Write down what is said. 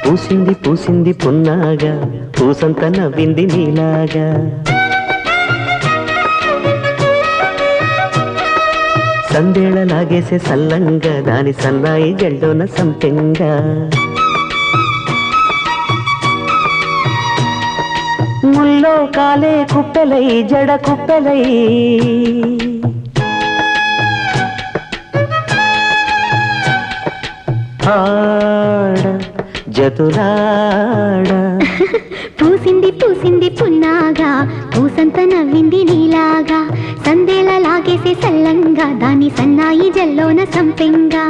పూసింది పూసింది పున్నాగా పూసంత నవ్వింది నీలాగా సందేళ లాగేసే సల్లంగా దాని సన్నాయి జల్లోన సంపెంగా ముల్లో కాలే కుప్పెలై జడ కుప్పెలై ఆడ జతులాడ పూసింది పూసింది పున్నాగా పూసంత నవ్వింది నీలాగా సందేల లాగేసే సల్లంగా దాని సన్నాయి జల్లోన సంపెంగా